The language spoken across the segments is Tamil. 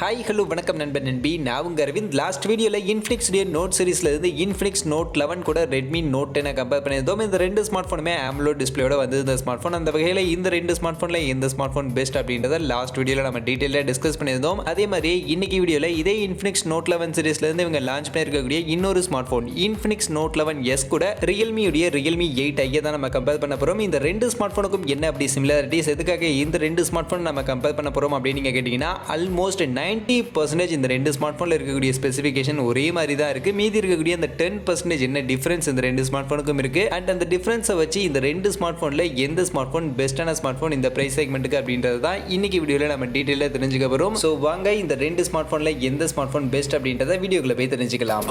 ஹாய் ஹலோ வணக்கம் நண்பன் நண்பி. நான் உங்கள் அரவிந்த். லாஸ்ட் வீடியோவில் இன்ஃபினிக்ஸ் நோட் சீரிஸில் இருந்து இன்ஃபினிக்ஸ் நோட் 11 கூட ரெட்மி நோட் 10 கம்பேர் பண்ணியிருந்தோம். இந்த ரெண்டு ஸ்மார்ட் ஃபோனுமே AMOLED டிஸ்பிளேயோட வந்து இந்த ஸ்மார்ட் ஃபோன். அந்த வகையில் இந்த ரெண்டு ஸ்மார்ட் ஃபோனில் எந்த ஸ்மார்ட் ஃபோன் பெஸ்ட் அப்படின்றத லாஸ்ட் வீடியோவில் நம்ம டீட்டெயிலாக டிஸ்கஸ் பண்ணியிருந்தோம். அதே மாதிரி இன்னைக்கு வீடியோவில் இதே இன்ஃபினிக்ஸ் நோட் 11 சீரிஸ்லேருந்து இவங்க லான்ச் பண்ணியிருக்கக்கூடிய இன்னொரு smart phone Infinix Note 11S கூட ரியல்மியுடைய ரியல்மி 8i தான் நம்ம கம்பேர் பண்ண போகிறோம். இந்த ரெண்டு ஸ்மார்ட் ஃபோனுக்கும் என்ன அப்படி சிமிலாரிட்டிஸ், எதுக்காக இந்த ரெண்டு ஸ்மார்ட் ஃபோன் நம்ம கம்பேர் பண்ண போகிறோம் அப்படின்னு நீங்கள் கேட்டிங்கன்னா ஆல்மோஸ்ட் 90% இந்த ரெண்டு ஸ்மார்ட் ஃபோனில் இருக்கக்கூடிய ஸ்பெசிஃபிகேஷன் ஒரே மாதிரி தான் இருக்குது. மீதி இருக்கக்கூடிய அந்த 10% என்ன டிஃபரன்ஸ் இந்த ரெண்டு ஸ்மார்ட் ஃபோனுக்கும் இருக்குது. அண்ட் அந்த டிஃபரன்ஸை வச்சு இந்த ரெண்டு ஸ்மார்ட் ஃபோனில் எந்த ஸ்மார்ட் ஃபோன் பெஸ்ட்டான ஸ்மார்ட் ஃபோன் இந்த பிரைஸ் செக்மெண்ட்டுக்கு அப்படின்றது தான் இன்னைக்கு வீடியோவில் நம்ம டீட்டெயிலாக தெரிஞ்சுக்க போகிறோம். ஸோ வாங்க இந்த ரெண்டு ஸ்மார்ட் ஃபோனில் எந்த ஸ்மார்ட் ஃபோன் பெஸ்ட் அப்படின்றத வீடியோக்குள்ள போய் தெரிஞ்சுக்கலாம்.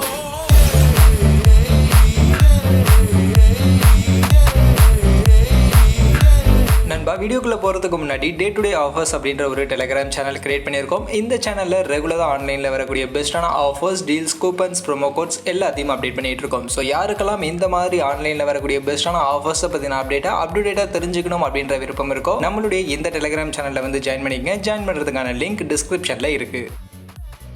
நண்பா, வீடியோக்குள்ளே போகிறதுக்கு முன்னாடி டே டு டே ஆஃபர்ஸ் அப்படின்ற ஒரு டெலிகிராம் சேனல் கிரியேட் பண்ணியிருக்கோம். இந்த சேனலில் ரெகுலராக ஆன்லைனில் வரக்கூடிய பெஸ்ட்டான offers, deals, coupons, promo quotes எல்லாத்தையும் அப்டேட் பண்ணிட்டு இருக்கோம். ஸோ யாருக்கெல்லாம் இந்த மாதிரி ஆன்லைனில் வரக்கூடிய பெஸ்ட்டான ஆஃபர்ஸை பற்றின அப்டேட்டாக தெரிஞ்சுக்கணும் அப்படின்ற விருப்பம் இருக்கோ நம்மளுடைய இந்த டெலிகிராம் சேனலில் வந்து ஜாயின் பண்ணிக்கங்க. ஜாயின் பண்ணுறதுக்கான லிங்க் டிஸ்கிரிப்ஷனில் இருக்குது.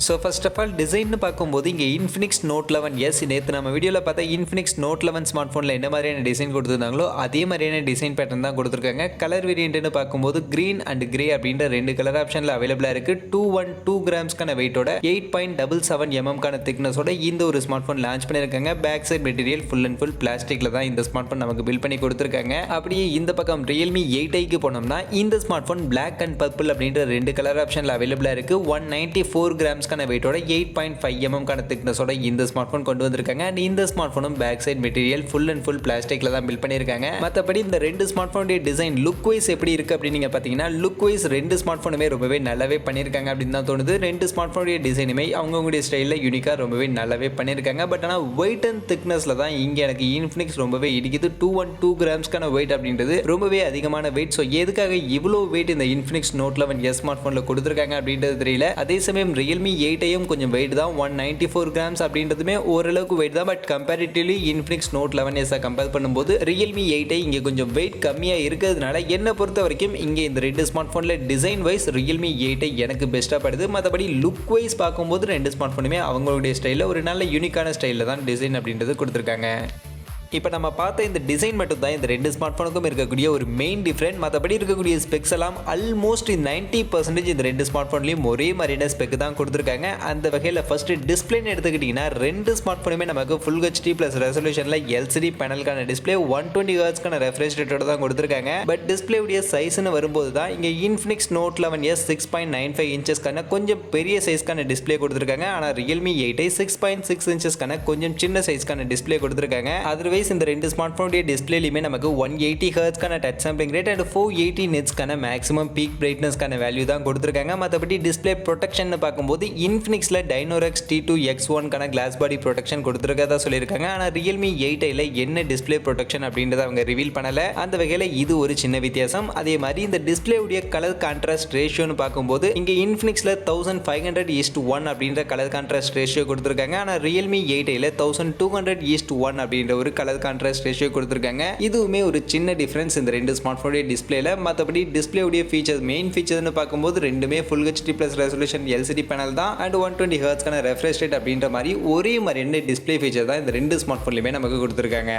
ஸோ ஃபர்ஸ்ட் ஆஃப் ஆல் டிசைன்னு பார்க்கும்போது இங்கே இன்ஃபினிக்ஸ் நோட் 11S நேற்று நம்ம வீடியோவில் பார்த்தா இன்ஃபினிக்ஸ் நோட் 11 ஸ்மார்ட் ஃபோனில் என்ன மாதிரியான டிசைன் கொடுத்துருந்தாங்களோ அதே மாதிரியான டிசைன் பேட்டர்ன் தான் கொடுத்துருக்காங்க. கலர் வேரியன்ட்னு பார்க்கும்போது க்ரீன் அண்ட் கிரே அப்படின்ற ரெண்டு கலர் ஆப்ஷனில் அவைலபிளாக இருக்குது. 212 கிராம்ஸ்க்கான வெயிட்டோட 8.77 mm திக்னஸோட இந்த ஒரு ஸ்மார்ட் ஃபோன் லான்ச் பண்ணியிருக்காங்க. Back side material full and full பிளாஸ்டிக்கில் தான் இந்த ஸ்மார்ட் ஃபோன் நமக்கு பில்ட் பண்ணி கொடுத்துருக்காங்க. அப்படியே இந்த பக்கம் ரியல்மி 8iக்கு போனோம்னா இந்த smart phone black and purple அப்படின்ற ரெண்டு கலர் ஆப்ஷனில் அவைலபிளாக இருக்குது. 194 கிராம்ஸ் வெயிட்டோட 8.5 mm திக்னஸோட இந்த ஸ்மார்ட் ஃபோன் கொண்டு வந்திருக்காங்க. அண்ட் இந்த ஸ்மார்ட் ஃபோனும் back side material full and full பிளாஸ்டிக்ல தான் பில்ட் பண்ணியிருக்காங்க. மற்றபடி இந்த ரெண்டு ஸ்மார்ட் ஃபோனுடைய டிசைன் லுக் வைஸ் எப்படி இருக்கு அப்படின்னு நீங்க பார்த்தீங்கன்னா லுக் வைஸ் ரெண்டு ஸ்மார்ட் ஃபோனுமே ரொம்பவே நல்லாவே பண்ணியிருக்காங்க அப்படின்னு தான் தோணுது. ரெண்டு ஸ்மார்ட் ஃபோனுடைய டிசைனுமே அவங்களுடைய ஸ்டைலில் யூனிக்காக ரொம்பவே நல்லாவே பண்ணியிருக்காங்க. பட் ஆனால் வெயிட் அண்ட் திக்னஸ்ல தான் இங்கே எனக்கு இன்ஃபினிக்ஸ் ரொம்பவே இடிக்குது. 212 கிராம்ஸ்க்கான வெயிட் அப்படின்றது ரொம்பவே அதிகமான வெயிட். ஸோ எதுக்காக இவ்வளோ வெயிட் இந்த இன்ஃபினிக்ஸ் நோட் 11S ஸ்மார்ட் ஃபோனில் கொடுத்துருக்காங்க அப்படின்றது தெரியல. அதே சமயம் ரியல்மி 8iயும் கொஞ்சம் வெயிட் தான். 194 கிராம்ஸ் அப்படின்றதுமே ஓரளவுக்கு வெயிட் தான். But comparatively Infinix Note 11S compare பண்ணும்போது ரியல்மி 8i இங்கே கொஞ்சம் வெயிட் கம்மியாக இருக்கிறதுனால என்னை பொறுத்த வரைக்கும் இங்கே இந்த ரெண்டு ஸ்மார்ட் ஃபோனில் டிசைன் வைஸ் ரியல்மி 8i எனக்கு பெஸ்ட்டாக படுது. மற்றபடி லுக் வைஸ் பார்க்கும்போது ரெண்டு ஸ்மார்ட் ஃபோனுமே அவங்களுடைய ஸ்டைலில் ஒரு நல்ல யூனிக்கான ஸ்டைலில் தான் டிசைன் அப்படின்றது கொடுத்துருக்காங்க. இப்போ நம்ம பார்த்த இந்த டிசைன் மட்டும் தான் இந்த ரெண்டு ஸ்மார்ட் ஃபோனுக்கும் இருக்கக்கூடிய ஒரு மெயின் டிஃப்ரெண்ட். மற்றபடி இருக்கக்கூடிய ஸ்பெக்ஸ் எல்லாம் ஆல்மோஸ்ட் 90% இந்த ரெண்டு ஸ்மார்ட் ஃபோன்லையும் ஒரே மாதிரியான ஸ்பெக் தான் கொடுத்துருக்காங்க. அந்த வகையில் ஃபர்ஸ்ட் டிஸ்பிளேன்னு எடுத்துக்கிட்டிங்கன்னா ரெண்டு ஸ்மார்ட் ஃபோனுமே நமக்கு ஃபுல் HD ப்ளஸ் ரெசல்யூஷனில் LCD பேனலுக்கான டிஸ்பிளே 120 ஹெர்ட்ஸ்க்கான ரெஃப்ரெஷ் ரேட்டோட தான் கொடுத்துருக்காங்க. பட் டிஸ்பிளேவுடைய சைஸ்னு வரும்போது தான் இங்கே இன்ஃபினிக்ஸ் நோட் 11S 6.95 இன்ச்சஸ்க்கான கொஞ்சம் பெரிய சைஸ்க்கான டிஸ்பிளே கொடுத்துருக்காங்க. ஆனால் ரியல்மி 8i 6.6 இன்ச்சஸ்க்கான கொஞ்சம் சின்ன சைஸ்க்கான டிஸ்பிளே கொடுத்துருக்காங்க. அதர்வைஸ் இந்த ரெண்டு ஸ்மார்ட் ஃபோனுடைய டிஸ்பிளேலையுமே நமக்கு 180 ஹெர்ட்ஸ்க்கான டச் சாம்பிளிங் ரேட் அண்ட் 480 நிட்ஸ்க்கான மேக்ஸிமம் பீக் பிரைட்னஸ்க்கான வேல்யூ தான் கொடுத்துருக்காங்க. மற்றபடி டிஸ்பிளே ப்ரொடெக்ஷன் பார்க்கும்போது இன்ஃபினிக்ஸில் Dynorox T2 X1 glass body protection கொடுத்துருக்கதா சொல்லியிருக்காங்க. ஆனால் ரியல்மி 8iல என்ன டிஸ்பிளே ப்ரொடெக்ஷன் அப்படின்றத அவங்க ரிவீல் பண்ணல. அந்த வகையில் இது ஒரு சின்ன வித்தியாசம். அதே மாதிரி இந்த டிஸ்பிளேவுடைய கலர் கான்ட்ராஸ்ட் ரேஷியோன்னு பார்க்கும்போது இங்கே இன்ஃபினிக்ஸில் 1500:1 அப்படின்ற கலர் கான்ட்ராஸ்ட் ரேஷியோ கொடுத்துருக்காங்க. ஆனால் ரியல்மி 8iல 1200:1 அப்படின்ற ஒரு கலர் கான்ட்ராஸ்ட் ரேஷியோ கொடுத்துருக்காங்க. இதுவுமே ஒரு சின்ன டிஃபரன்ஸ் இந்த ரெண்டு ஸ்மார்ட் ஃபோனுடைய டிஸ்பிளேல. மற்றபடி டிஸ்பிளேவுடைய ஃபீச்சர்ஸ் மெயின் ஃபீச்சர்னு பார்க்கும்போது ரெண்டுமே full HD plus resolution LCD panel தான் அண்ட் 120 ஹெர்ட்ஸ்க்கான ரெஃப்ரெஷ் ரேட் அப்படின்ற மாதிரி ஒரே மாதிரியான டிஸ்பிளே ஃபீச்சர் தான் இந்த ரெண்டு ஸ்மார்ட் ஃபோன்லையுமே நமக்கு கொடுத்துருக்காங்க.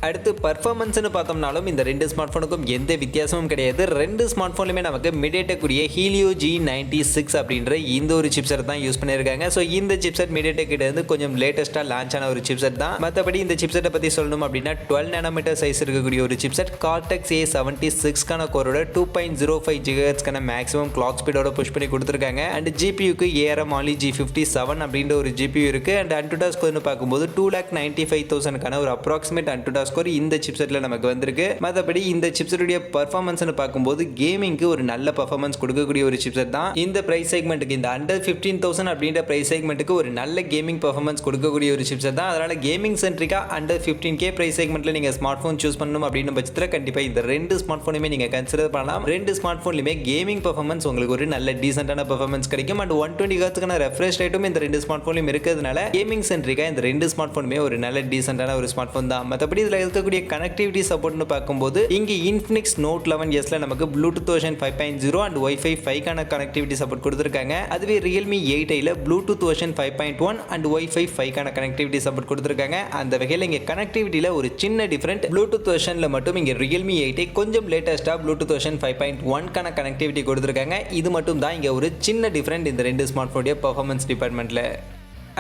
அடுத்து பர்ஃபார்மன்ஸ்னு பார்த்தோம்னாலும் இந்த ரெண்டு ஸ்மார்ட் ஃபோனுக்கும் எந்த வித்தியாசமும் கிடையாது. ரெண்டு ஸ்மார்ட் ஃபோன்லையுமே நமக்கு மீடியாடெக்குரிய ஹீலியோ G96 அப்படின்ற இந்த ஒரு சிப்செட் தான் யூஸ் பண்ணியிருக்காங்க. ஸோ இந்த சிப்செட் மீடியாடெக் கிட்ட இருந்து கொஞ்சம் லேட்டஸ்ட்டாக லான்ச் ஆன ஒரு சிப்செட் தான். மற்றபடி இந்த சிப்செட்டை பற்றி சொல்லணும் அப்படின்னா 12 நானோமீட்டர் சைஸ் இருக்கக்கூடிய ஒரு சிப்செட் Cortex A76 கோரோட 2.05 GHz மேக்ஸிமம் கிளாக் ஸ்பீடோட புஷ் பண்ணி கொடுத்துருக்காங்க. அண்ட் ஜிபியூக்கு ARM Mali G57 அப்படின்ற ஒரு ஜிபியூ இருக்கு. அண்ட் AnTuTu ஸ்கோர்னு பார்க்கும்போது 2,95,000 ஒரு அப்ராக்சிமேட் AnTuTu ஸ்கோர் இந்த சிப்செட்ல நமக்கு வந்திருக்கு. மற்றபடி இந்த சிப்செட்டுடைய பர்ஃபார்மன்ஸ்னு பார்க்கும்போது கேமிங்க்கு ஒரு நல்ல பர்ஃபார்மன்ஸ் கொடுக்கக்கூடிய ஒரு சிப்செட் தான். இந்த பிரைஸ் செக்மெண்ட்டுக்கு இந்த அண்டர் 15,000 அப்படின்ற பிரைஸ் செக்மெண்ட்டுக்கு ஒரு நல்ல கேமிங் பர்ஃபார்மன்ஸ் கொடுக்கக்கூடிய ஒரு சிப்செட் தான். அதனால கேமிங் சென்ட்ரிக்கா அண்டர் 15K பிரைஸ் செக்மெண்ட்ல நீங்க ஸ்மார்ட் ஃபோன் சூஸ் பண்ணணும் அப்படின்னு பட்சத்தில் கண்டிப்பா இந்த ரெண்டு ஸ்மார்ட் ஃபோனுமே நீங்க கன்சிடர் பண்ணலாம். ரெண்டு ஸ்மார்ட் ஃபோன்லையுமே கேமிங் பர்ஃபார்மன்ஸ் உங்களுக்கு ஒரு நல்ல டீசென்டான பர்ஃபார்மன்ஸ் கிடைக்கும். அண்ட் 120 ஹெர்ட்ஸ்க்கான ரெஃப்ரெஷ் ரேட்டும் இந்த ரெண்டு ஸ்மார்ட் ஃபோன்லையும் இருக்கிறதுனால கேமிங் சென்ட்ரிக்கா இந்த ரெண்டு ஸ்மார்ட் ஃபோனுமே ஒரு நல்ல டீசென்டான ஒரு ஸ்மார்ட் ஃபோன் தான். மற்றபடி இதுல இதில் இருக்கக்கூடிய கனெக்டிவிட்டி சப்போர்ட்னு பார்க்கும்போது இங்கே இன்ஃபினிக்ஸ் நோட் 11Sல நமக்கு ப்ளூடூத் வெர்ஷன் 5.0 அண்ட் வைஃபை 5க்கான கனெக்டிவிட்டி சப்போர்ட் கொடுத்துருக்காங்க. அதுவே ரியல்மி 8ஐல ப்ளூடூத் வெர்ஷன் 5.1 அண்ட் வைஃபை 5க்கான கனெக்டிவிட்டி சப்போர்ட் கொடுத்துருக்காங்க. அந்த வகையில் இங்கே கனெக்டிவிட்டியில் ஒரு சின்ன டிஃபரெண்ட் ப்ளூடூத் வெர்ஷனில் மட்டும் இங்கே ரியல்மி 8ஐ கொஞ்சம் லேட்டஸ்ட்டாக ப்ளூடூத் வெர்ஷன் 5.1க்கான கனெக்டிவிட்டி கொடுத்துருக்காங்க. இது மட்டும் தான் இங்கே ஒரு சின்ன டிஃபரெண்ட் இந்த ரெண்டு ஸ்மார்ட் ஃபோனுடைய பர்ஃபார்மன்ஸ் டிபார்ட்மெண்ட்டில்.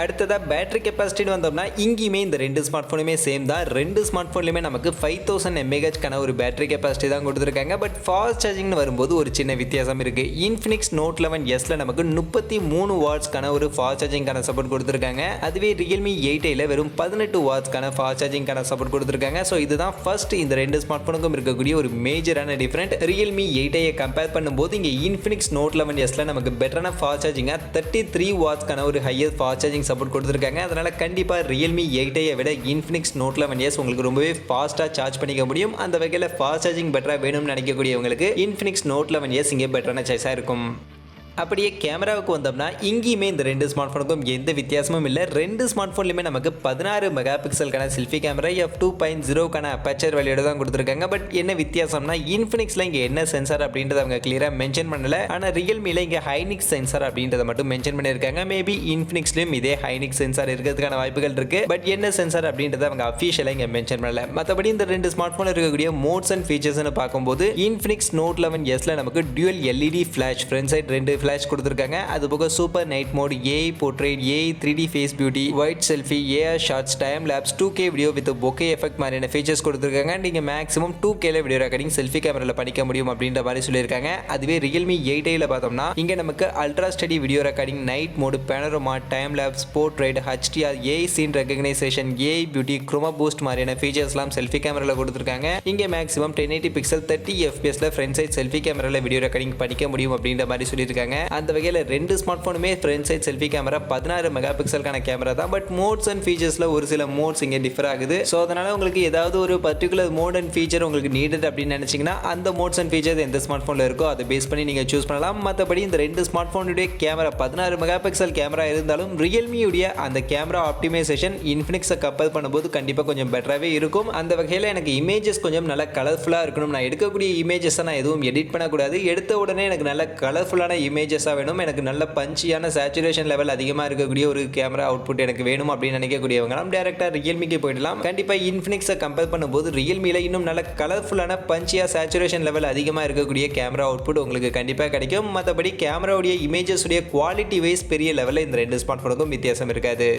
அடுத்ததாக பேட்டரி கெப்பாசிட்டின்னு வந்தோம்னா இங்கேயுமே இந்த ரெண்டு ஸ்மார்ட் ஃபோனுமே சேம் தான். ரெண்டு ஸ்மார்ட் ஃபோன்லையுமே நமக்கு 5000 mAh ஒரு பேட்டரி கெப்பாசிட்டி தான் கொடுத்துருக்காங்க. பட் ஃபாஸ்ட் சார்ஜிங்னு வரும்போது ஒரு சின்ன வித்தியாசம் இருக்குது. இன்ஃபினிக்ஸ் நோட் 11Sல நமக்கு 33 வாட்ஸ்க்கான ஒரு ஃபாஸ்ட் சார்ஜிங்கான சப்போர்ட் கொடுத்துருக்காங்க. அதுவே ரியல்மி 8ஐல வெறும் 18 வாட்ஸ்க்கான ஃபாஸ்ட் சார்ஜிங்கான சப்போர்ட் கொடுத்துருக்காங்க. ஸோ இதுதான் ஃபர்ஸ்ட் இந்த ரெண்டு ஸ்மார்ட் ஃபோனுக்கும் இருக்கக்கூடிய ஒரு மேஜரான டிஃபரெண்ட். ரியல்மி 8ஐயை கம்பேர் பண்ணும்போது இங்கே இன்ஃபினிக்ஸ் நோட் 11Sல நமக்கு பெட்டரான ஃபாஸ்ட் சார்ஜிங்காக 33 வாட்ஸ்க்கான ஒரு ஹையர் ஃபாஸ்ட் சார்ஜிங் சப்போர்ட் கொடுத்துருக்காங்க. அதனால கண்டிப்பாக ரியல்மி 8ஐயை விட இன்ஃபினிக்ஸ் நோட் 11S உங்களுக்கு ரொம்பவே ஃபாஸ்ட்டாக சார்ஜ் பண்ணிக்க முடியும். அந்த வகையில் ஃபாஸ்ட் சார்ஜிங் பெட்டராக வேணும்னு நினைக்கக்கூடியவங்களுக்கு இன்ஃபினிக்ஸ் நோட் 11S இங்கே பெட்டரான சாய்ஸாக இருக்கும். அப்படியே கேமராவுக்கு வந்தோம்னா இங்கேயுமே இந்த ரெண்டு ஸ்மார்ட் ஃபோனுக்கும் எந்த வித்தியாசமும் இல்லை. ரெண்டு ஸ்மார்ட் ஃபோன்லையுமே நமக்கு 16 மெகா பிக்சலுக்கான செல்ஃபி கேமரா f2.0க்கான அப்பேச்சர் வேல்யூட தான் கொடுத்துருக்காங்க. பட் என்ன வித்தியாசம்னா இன்ஃபினிக்ஸில் இங்கே என்ன சென்சார் அப்படின்றத அவங்க கிளியராக மென்ஷன் பண்ணல. ஆனால் ரியல்மியில் இங்கே ஹைனிக்ஸ் சென்சார் அப்படின்றத மட்டும் மென்ஷன் பண்ணியிருக்காங்க. மேபி இன்ஃபினிக்ஸ்லையும் இதே ஹைனிக்ஸ் சென்சார் இருக்கிறதுக்கான வாய்ப்புகள் இருக்கு. பட் என்ன சென்சார் அப்படின்றத அவங்க அஃபிஷியலாக இங்கே மென்ஷன் பண்ணல. மற்றபடி இந்த ரெண்டு ஸ்மார்ட் ஃபோனில் இருக்கக்கூடிய மோட்ஸ் அண்ட் ஃபீச்சர்ஸ்னு பார்க்கும்போது இன்ஃபினிக்ஸ் நோட் 11Sல நமக்கு dual LED flash front side ரெண்டு ஃபிளாஷ் கொடுத்துருக்காங்க. அது போக super night mode, AI portrait, AI 3D face beauty, white selfie, AR shorts, time lapse, 2K video with bokeh effect மாதிரியான ஃபீச்சர்ஸ் கொடுத்துருக்காங்க. நீங்கள் மேக்ஸிமம் 2Kல வீடியோ ரெக்கார்டிங் செல்ஃபி கேமராவில் பண்ணிக்க முடியும் அப்படின்ற மாதிரி சொல்லியிருக்காங்க. அதுவே ரியல்மி 8ஐல பார்த்தோம்னா இங்கே நமக்கு ultra steady video recording, night mode, panorama, time lapse, portrait, HDR, AI scene recognition, AI beauty, chroma boost மாதிரியான ஃபீச்சர்ஸ்லாம் செல்ஃபி கேமராவில் கொடுத்துருக்காங்க. இங்கே மேக்ஸிமம் 1080 பிக்சல் 30 fpsல ஃப்ரண்ட் சைட் செல்ஃபி கேமராவில் வீடியோ ரெக்கார்டிங் பண்ணிக்க முடியும் அப்படின்ற மாதிரி சொல்லியிருக்காங்க. அந்த வகையில் ரெண்டு ஸ்மார்ட் ஃபோனுமே front side selfie camera 16 mega பிக்சலுக்கான கேமரா தான். பட் மோட்ஸ் அண்ட் ஃபீச்சர்ஸில் ஒரு சில மோட்ஸ் இங்கே டிஃபர் ஆகுது. ஸோ அதனால் உங்களுக்கு ஏதாவது ஒரு பர்டிகுலர் மோட் அண்ட் ஃபீச்சர் உங்களுக்கு நீடட் அப்படின்னு நினச்சிங்கன்னா அந்த மோட்ஸ் அண்ட் ஃபீச்சர் எந்த ஸ்மார்ட் ஃபோனில் இருக்கோ அதை பேஸ் பண்ணி நீங்கள் சூஸ் பண்ணலாம். மற்றபடி இந்த ரெண்டு ஸ்மார்ட் ஃபோனுடைய கேமரா 16 மெகா பிக்சல் கேமரா இருந்தாலும் ரியல்மியுடைய அந்த கேமரா ஆப்டிமைசேஷன் இன்ஃபினிக்ஸை கம்பேர் பண்ணும்போது கண்டிப்பாக கொஞ்சம் பெட்டராகவே இருக்கும். அந்த வகையில் எனக்கு இமேஜஸ் கொஞ்சம் நல்லா கலர்ஃபுல்லாக இருக்கணும். நான் எடுக்கக்கூடிய இமேஜஸை நான் எதுவும் எடிட் பண்ணக்கூடாது. எடுத்த உடனே எனக்கு நல்ல கலர்ஃபுல்லான இமேஜஸாக வேணும். எனக்கு நல்ல பஞ்சியான சேச்சுரேஷன் லெவல் அதிகமாக இருக்கக்கூடிய ஒரு கேமரா அவுட்புட் எனக்கு வேணும் அப்படின்னு நினைக்கக்கூடியவங்களாம் டேரெக்டாக ரியல்மிக்கு போயிடலாம். கண்டிப்பாக இன்ஃபினிக்ஸை கம்பேர் பண்ணும்போது ரியல்மியில் இன்னும் நல்ல கலர்ஃபுல்லான பஞ்சியாக சேச்சுரேஷன் லெவல் அதிகமாக இருக்கக்கூடிய கேமரா அவுட்புட் உங்களுக்கு கண்டிப்பாக கிடைக்கும். மற்றபடி கேமராவுடைய இமேஜஸ் உடைய குவாலிட்டி வைஸ் பெரிய லெவலில் இந்த ரெண்டு ஸ்மார்ட் ஃபோனுக்கும் வித்தியாசம் இருக்காது.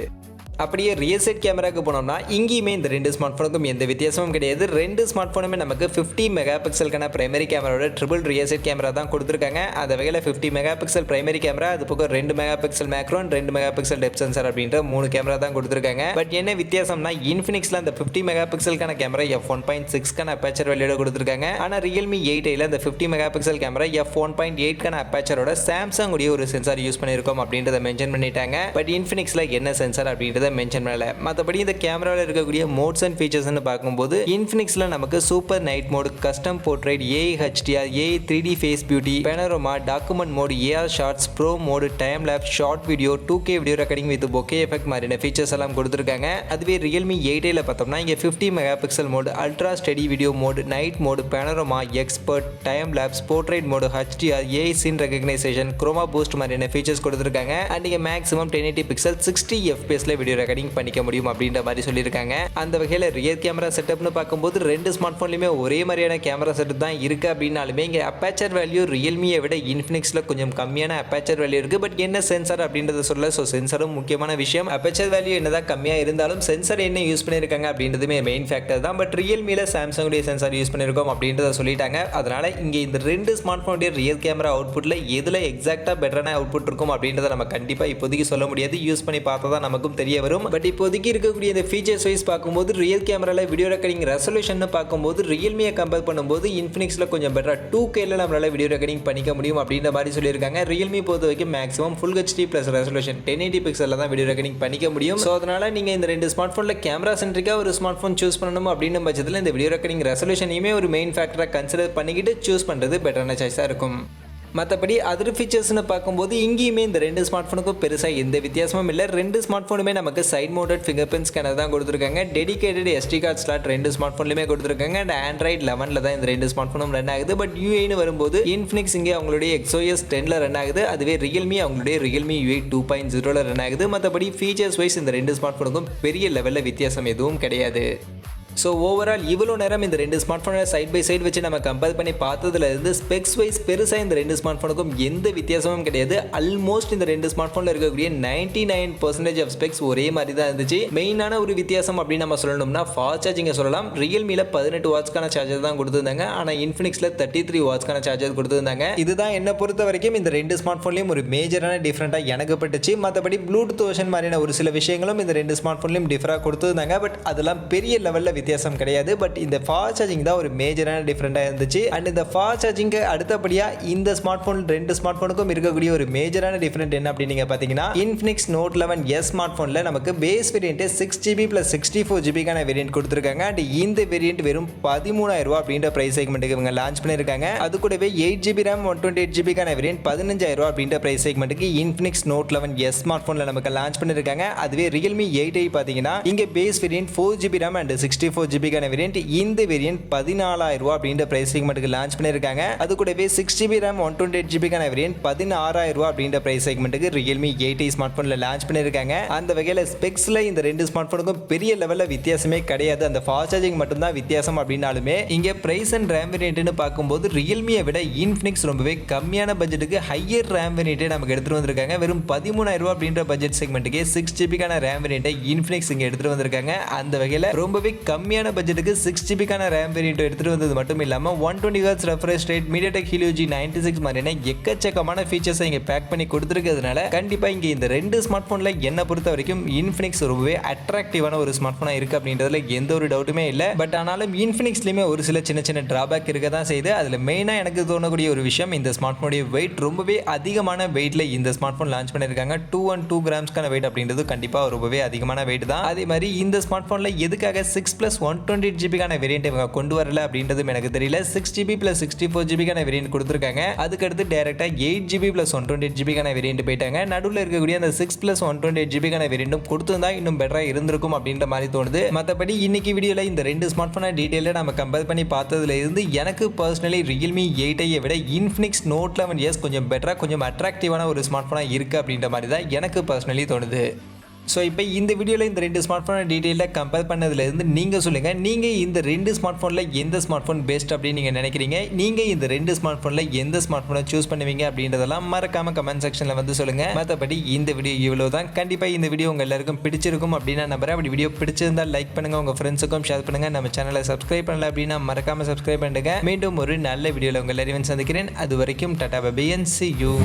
அப்படியே ரியல் செட் கேமராக்கு போனோம்னா இங்கேயுமே இந்த ரெண்டு ஸ்மார்ட் ஃபோனுக்கும் எந்த வித்தியாசமும் கிடையாது. ரெண்டு ஸ்மார்ட் ஃபோனுமே நமக்கு 50 மெகா பிக்சலுக்கான பிரைமரி கேமராவோட ட்ரிபிள் ரியல் செட் கேமரா தான் கொடுத்துருக்காங்க. அந்த வகையில் 50 மெகா பிக்சல் பிரைமரி கேமரா, அது போக 2 mega pixel macro, 2 mega pixel depth sensor அப்படின்ற 3 கேமரா தான் கொடுத்துருக்காங்க. பட் என்ன வித்தியாசம்னா இன்ஃபினிக்ஸில் அந்த 50 மெகா பிக்சலுக்கான கேமரா f1.6க்கான அப்பேச்சர் வேல்யூட கொடுத்துருக்காங்க. ஆனால் ரியல்மி 8ஐல அந்த 50 மெகா பிக்சல் கேமரா f1.8க்கான அப்பேச்சரோட சாம்சங் உடைய ஒரு சென்சார் யூஸ் பண்ணியிருக்கோம் அப்படின்றத மென்ஷன் பண்ணிட்டாங்க. பட் இன்ஃபினிக்ஸில் என்ன சென்சார் அப்படின்றத மென்ஷன் பண்ணல. மற்றபடி இந்த கேமராவில் இருக்கக்கூடிய மோட்ஸ் அண்ட் ஃபீச்சர்ஸ்னு பார்க்கும்போது இன்ஃபினிக்ஸில் நமக்கு super night mode, custom portrait, AI HDR, AI 3D face beauty, panorama, document mode, AR shorts, pro mode, time lapse, short video, 2K video recording with bokeh effect மாதிரியான ஃபீச்சர்ஸ் எல்லாம் கொடுத்துருக்காங்க. அதுவே ரியல்மி 8ஐல பார்த்தோம்னா இங்கே 50 megapixel mode, ultra steady video mode, night mode, panorama, expert, time lapse, portrait mode, HDR, AI scene recognition, chroma boost மாதிரியான ஃபீச்சர்ஸ் கொடுத்துருக்காங்க. அண்ட் இங்கே மேக்ஸிமம் 1080 பிக்சல் 60 fpsல வீடியோ ரெக்கார்டிங் பண்ணிக்க முடியும் அப்படின்ற மாதிரி சொல்லியிருக்காங்க. அந்த வகையில் ரியர் கேமரா செட்டப்னு பார்க்கும்போது ரெண்டு ஸ்மார்ட் ஃபோன்லையுமே ஒரே மாதிரியான கேமரா செட்டப் தான் இருக்கு அப்படின்னாலுமே இங்கே அப்பேச்சர் வேல்யூ ரியல்மியை விட இன்ஃபினிக்ஸில் கொஞ்சம் கம்மியான அப்பேச்சர் வேல்யூ இருக்கு. பட் என்ன சென்சார் அப்படின்றத சொல்ல, ஸோ சென்சாரும் முக்கியமான விஷயம். அப்பேச்சர் வேல்யூ என்னதான் கம்மியாக இருந்தாலும் சென்சார் என்ன யூஸ் பண்ணியிருக்காங்க அப்படின்றதுமே மெயின் ஃபேக்டர் தான். பட் ரியல்மியில் சாம்சங்குடைய சென்சார் யூஸ் பண்ணியிருக்கோம் அப்படின்றத சொல்லிட்டாங்க. அதனால இங்கே இந்த ரெண்டு ஸ்மார்ட் ஃபோனுடைய ரியல் கேமரா அவுட்புட்டில் எதில் எக்ஸாக்டாக பெட்டரான அவுட்புட் இருக்கும் அப்படின்றத நம்ம கண்டிப்பாக இப்போதைக்கு சொல்ல முடியாது. யூஸ் பண்ணி பார்த்தா தான் நமக்கும் தெரிய வரும். பட் இப்போதைக்கு இருக்கக்கூடிய இந்த ஃபீச்சர்ஸ் வைஸ் பார்க்கும்போது ரியல் கேமரால வீடியோ ரெக்கார்டிங் ரெசல்யூஷன் பார்க்கும்போது ரியல்மியை கம்பேர் பண்ணும்போது இன்ஃபினிக்ஸில் கொஞ்சம் பெட்டரா 2Kல நம்மளால வீடியோ ரெக்கார்டிங் பண்ணிக்க முடியும் அப்படின்ற மாதிரி சொல்லியிருக்காங்க. ரியல்மி பொறுத்த வரைக்கும் maximum full HD plus resolution 1080 பிக்சலில் தான் வீடியோ ரெக்கார்டிங் பண்ணிக்க முடியும். ஸோ அதனால நீங்கள் இந்த ரெண்டு ஸ்மார்ட் ஃபோனில் கேமரா சென்ட்ரிக்காக ஒரு ஸ்மார்ட் ஃபோன் சூஸ் பண்ணணும் அப்படின்ற பட்சத்தில் இந்த வீடியோ ரெக்கார்டிங் ரெசல்யூஷனையுமே ஒரு மெயின் ஃபேக்டராக கன்சிடர் பண்ணிக்கிட்டு சூஸ் பண்ணுறது பெட்டரான சாய்ஸாக இருக்கும். மற்றபடி அதர் ஃபீச்சர்ஸ்னு பார்க்கும்போது இங்கேயுமே இந்த ரெண்டு ஸ்மார்ட் ஃபோனுக்கும் பெருசாக எந்த வித்தியாசமும் இல்லை. ரெண்டு ஸ்மார்ட் ஃபோனுமே நமக்கு side mounted fingerprint scanner தான் கொடுத்துருக்காங்க. டெடிகேட்டட் SD கார்டு ஸ்லாட் ரெண்டு ஸ்மார்ட் ஃபோன்லையுமே கொடுத்துருக்காங்க. அண்ட் Android 11 தான் இந்த ரெண்டு ஸ்மார்ட் ஃபோனும் ரன் ஆகுது. பட் UIன்னு வரும்போது இன்ஃபினிக்ஸ் இங்கே அவங்களுடைய XOS 10 ரன் ஆகுது. அதுவே ரியல்மி அவங்களுடைய ரியல்மி UI 2.0 ரன் ஆகுது. மற்றபடி ஃபீச்சர்ஸ் வைஸ் இந்த ரெண்டு ஸ்மார்ட் ஃபோனுக்கும் பெரிய லெவலில் வித்தியாசம் எதுவும் கிடையாது. ஸோ ஓவரால் இவ்வளோ நேரம் இந்த ரெண்டு ஸ்மார்ட் ஃபோனை சைட் பை சைட் வச்சு நம்ம கம்பேர் பண்ணி பார்த்ததுலேருந்து ஸ்பெக்ஸ் வைஸ் பெருசாக இந்த ரெண்டு ஸ்மார்ட் ஃபோனுக்கும் எந்த வித்தியாசமும் கிடையாது. ஆல்மோஸ்ட் இந்த ரெண்டு ஸ்மார்ட் ஃபோனில் இருக்கக்கூடிய 99% ஆஃப் ஸ்பெக்ஸ் ஒரே மாதிரி தான் இருந்துச்சு. மெயினான ஒரு வித்தியாசம் அப்படின்னு நம்ம சொல்லணும்னா ஃபாஸ்ட் சார்ஜிங்கை சொல்லலாம். ரியல்மியில் 18 வாட்ஸ்க்கான சார்ஜர் தான் கொடுத்துருந்தாங்க. ஆனால் இன்ஃபினிக்ஸில் 33 வாட்ஸ்க்கான சார்ஜர் கொடுத்துருந்தாங்க. இதுதான் என்னை பொறுத்த வரைக்கும் இந்த ரெண்டு ஸ்மார்ட் ஃபோன்லையும் ஒரு மேஜரான டிஃப்ரெண்ட்டாக எனக்கு பட்டுச்சு. மற்றபடி ப்ளூடூத் வெர்ஷன் மாதிரியான ஒரு சில விஷயங்களும் இந்த ரெண்டு ஸ்மார்ட் ஃபோன்லையும் டிஃபராக கொடுத்துருந்தாங்க. பட் அதெல்லாம் பெரிய லெவலில் வித்தியாசம் கிடையாது. பட் இந்த ஃபாஸ்ட் சார்ஜிங் தான் ஒரு மேஜரான டிஃபரெண்டா இருந்துச்சு. அண்ட் இந்த ஃபாஸ்ட் சார்ஜிங்க்கு அடுத்தபடியா இந்த ஸ்மார்ட் போன் ரெண்டு ஸ்மார்ட் போனுக்கும் இருக்கக்கூடிய ஒரு மேஜரான டிஃபரெண்ட் என்ன அப்படின்னு நீங்க பாத்தீங்கன்னா இன்ஃபினிக்ஸ் நோட் 11s ஸ்மார்ட் போன்ல நமக்கு பேஸ் வேரியன்ட் 6GB + 64GB கான வேரியன்ட் கொடுத்திருக்காங்க. அண்ட் இந்த வேரியன்ட் வெறும் 13,000 ரூபாய் அப்படின்ற பிரைஸ் செக்மெண்ட்டுக்கு இவங்க லான்ச் பண்ணிருக்காங்க. அது கூடவே 8GB RAM 128GB கான வேரியன்ட் 15,000 ரூபாய் அப்படின்ற பிரைஸ் செக்மெண்ட்டுக்கு இன்ஃபினிக்ஸ் நோட் 11s ஸ்மார்ட் போன்ல நமக்கு லான்ச் பண்ணிருக்காங்க. அதுவே ரியல்மி 8i பாத்தீங்கன்னா இங்க base variant 4GB RAM and 64GB variant இந்த வேரியன்ட் 14,000 ரூபாய் அப்படின்ற பிரைஸ் செக்மெண்ட்டுக்கு லான்ச் பண்ணிருக்காங்க. அது கூடவே 6GB RAM 128GB கான வேரியன்ட் 16,000 ரூபாய் அப்படின்ற பிரைஸ் செக்மெண்ட்டுக்கு ரியல்மி 8i ஸ்மார்ட் போன்ல லான்ச் பண்ணிருக்காங்க. அந்த வகையில ஸ்பெக்ஸ்ல இந்த ரெண்டு ஸ்மார்ட் போனுக்கும் பெரிய லெவல்ல வித்தியாசமே கிடையாது. அந்த ஃபாஸ்ட் சார்ஜிங் மட்டும் தான் வித்தியாசம் அப்படினாலுமே இங்க பிரைஸ் அண்ட் RAM வேரியன்ட்னு பார்க்கும்போது ரியல்மியை விட இன்ஃபினிக்ஸ் ரொம்பவே கம்மியான பட்ஜெட்டுக்கு ஹையர் RAM வேரியன்ட்டை நமக்கு எடுத்துட்டு வந்திருக்காங்க. வெறும் 13,000 ரூபாய் அப்படின்ற பட்ஜெட் செக்மெண்ட்டுக்கு 6GB கான RAM வேரியன்ட்டை இன்ஃபினிக்ஸ் இங்க எடுத்துட்டு வந்திருக்காங்க. அந்த வகையில ரொம்பவே கம்மியான பட்ஜெட்டுக்கு 6GB கான RAM வேரியன்ட் எடுத்துட்டு வந்தது மட்டும் இல்லாம 120Hz refresh rate, MediaTek Helio G96 மாதிரியான எக்கச்சக்கமான ஃபீச்சர்ஸை இங்க பேக் பண்ணி கொடுத்திருக்கிறதுனால கண்டிப்பா இங்க இந்த ரெண்டு ஸ்மார்ட் போன்ல என்ன பொறுத்த வரைக்கும் இன்ஃபினிக்ஸ் ரொம்பவே அட்ராக்டிவான ஒரு ஸ்மார்ட் போனா இருக்கு அப்படின்றதுல எந்த ஒரு டவுட்டுமே இல்லை. பட் ஆனாலும் இன்ஃபினிக்ஸ்லயுமே ஒரு சில சின்ன சின்ன டிராபேக் இருக்க தான் செய்யுது. அதுல மெயினா எனக்கு தோணக்கூடிய ஒரு விஷயம் இந்த ஸ்மார்ட் போனுடைய வெயிட் ரொம்பவே அதிகமான வெயிட்ல இந்த ஸ்மார்ட் போன் லான்ச் பண்ணிருக்காங்க. 212 கிராம்ஸ்க்கான வெயிட் அப்படின்றது கண்டிப்பா ரொம்பவே அதிகமான வெயிட் தான். அதே மாதிரி இந்த ஸ்மார்ட் போன்ல எதுக்காக 6+128GB கான வேரியன்ட் இவங்க கொண்டு வரல அப்படின்றதும் எனக்கு தெரியல. 6GB + 64GB கான வேரியன்ட் கொடுத்திருக்காங்க. அதுக்கு அடுத்து டைரக்டா 8GB + 128GB கான வேரியன்ட் போயிட்டாங்க. நடுவில் இருக்கக்கூடிய அந்த 6+128GB கான வேரியன்ட்டும் கொடுத்திருந்தா இன்னும் பெட்டரா இருந்திருக்கும் அப்படின்ற மாதிரி தோணுது. மற்றபடி இன்னைக்கு வீடியோல இந்த ரெண்டு ஸ்மார்ட் போனை டீடைலா நம்ம கம்பேர் பண்ணி பார்த்ததுல இருந்து எனக்கு பர்சனலி ரியல்மி 8i விட இன்ஃபினிக்ஸ் நோட் 11s கொஞ்சம் பெட்டரா கொஞ்சம் அட்ராக்டிவான ஒரு ஸ்மார்ட் போனா இருக்கு அப்படின்ற மாதிரி தான் எனக்கு பர்சனலி தோணுது. ஸோ இப்போ இந்த வீடியோவில் இந்த ரெண்டு ஸ்மார்ட் ஃபோனை டீட்டெயிலாக கம்பேர் பண்ணதுலேருந்து நீங்கள் சொல்லுங்கள், நீங்கள் இந்த ரெண்டு ஸ்மார்ட் ஃபோனில் எந்த ஸ்மார்ட் ஃபோன் பெஸ்ட் அப்படின்னு நீங்கள் நினைக்கிறீங்க? நீங்கள் இந்த ரெண்டு ஸ்மார்ட் ஃபோனில் எந்த ஸ்மார்ட் ஃபோனை சூஸ் பண்ணுவீங்க அப்படின்றதெல்லாம் மறக்காமல் கமெண்ட் செக்ஷனில் வந்து சொல்லுங்கள். மற்றபடி இந்த வீடியோ இவ்வளோ தான். கண்டிப்பாக இந்த வீடியோ உங்கள் எல்லாருக்கும் பிடிச்சிருக்கும் அப்படின்னு நான் நம்புறேன். அப்படி வீடியோ பிடிச்சிருந்தால் லைக் பண்ணுங்கள், உங்கள் ஃப்ரெண்ட்ஸுக்கும் ஷேர் பண்ணுங்கள். நம்ம சேனலை சப்ஸ்கிரைப் பண்ணல அப்படின்னா மறக்காமல் சப்ஸ்கிரைப் பண்ணுங்க. மீண்டும் ஒரு நல்ல வீடியோவில் உங்கள் எல்லாரையும் சந்திக்கிறேன். அது வரைக்கும் tata bye bye and see you.